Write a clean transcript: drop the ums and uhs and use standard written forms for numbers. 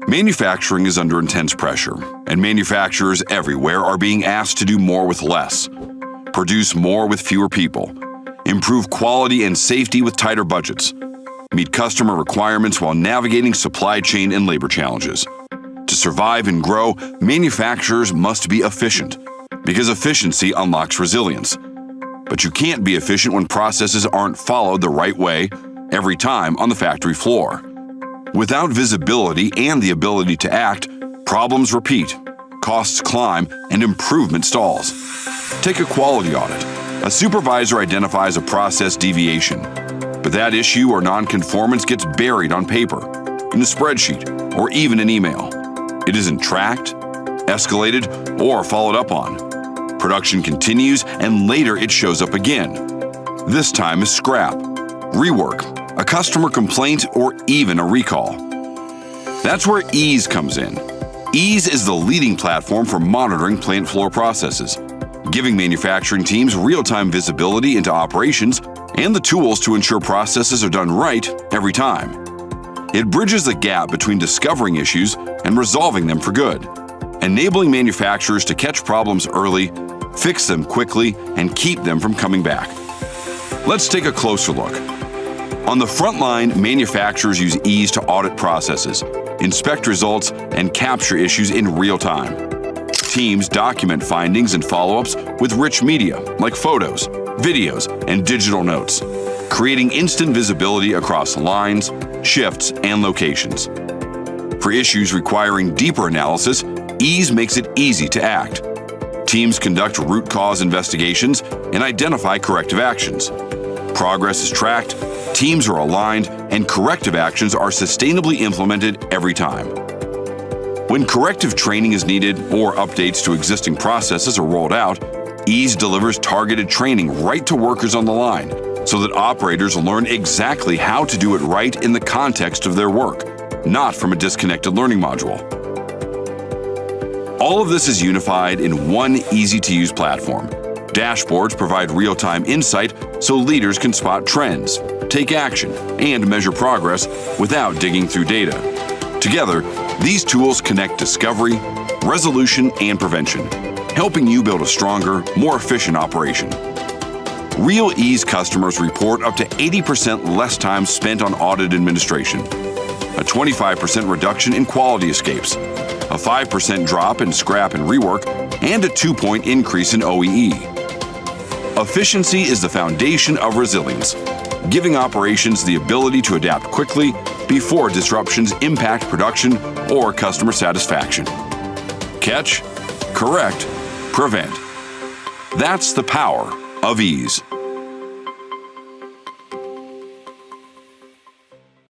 Manufacturing is under intense pressure, and manufacturers everywhere are being asked to do more with less, produce more with fewer people, improve quality and safety with tighter budgets, meet customer requirements while navigating supply chain and labor challenges. To survive and grow, manufacturers must be efficient, because efficiency unlocks resilience. But you can't be efficient when processes aren't followed the right way every time on the factory floor. Without visibility and the ability to act, problems repeat, costs climb, and improvement stalls. Take a quality audit. A supervisor identifies a process deviation, but that issue or nonconformance gets buried on paper, in a spreadsheet, or even an email. It isn't tracked, escalated, or followed up on. Production continues, and later it shows up again. This time is scrap, rework, a customer complaint, or even a recall. That's where Ease comes in. Ease is the leading platform for monitoring plant floor processes, giving manufacturing teams real-time visibility into operations and the tools to ensure processes are done right every time. It bridges the gap between discovering issues and resolving them for good, enabling manufacturers to catch problems early, fix them quickly, and keep them from coming back. Let's take a closer look. On the front line, manufacturers use Ease to audit processes, inspect results, and capture issues in real time. Teams document findings and follow-ups with rich media like photos, videos, and digital notes, creating instant visibility across lines, shifts, and locations. For issues requiring deeper analysis, Ease makes it easy to act. Teams conduct root cause investigations and identify corrective actions. Progress is tracked, teams are aligned, and corrective actions are sustainably implemented every time. When corrective training is needed or updates to existing processes are rolled out, Ease delivers targeted training right to workers on the line so that operators learn exactly how to do it right in the context of their work, not from a disconnected learning module. All of this is unified in one easy-to-use platform. Dashboards provide real-time insight so leaders can spot trends, take action, and measure progress without digging through data. Together, these tools connect discovery, resolution, and prevention, helping you build a stronger, more efficient operation. Real Ease customers report up to 80% less time spent on audit administration, a 25% reduction in quality escapes, a 5% drop in scrap and rework, and a 2-point increase in OEE. Efficiency is the foundation of resilience, giving operations the ability to adapt quickly before disruptions impact production or customer satisfaction. Catch, correct, prevent. That's the power of Ease.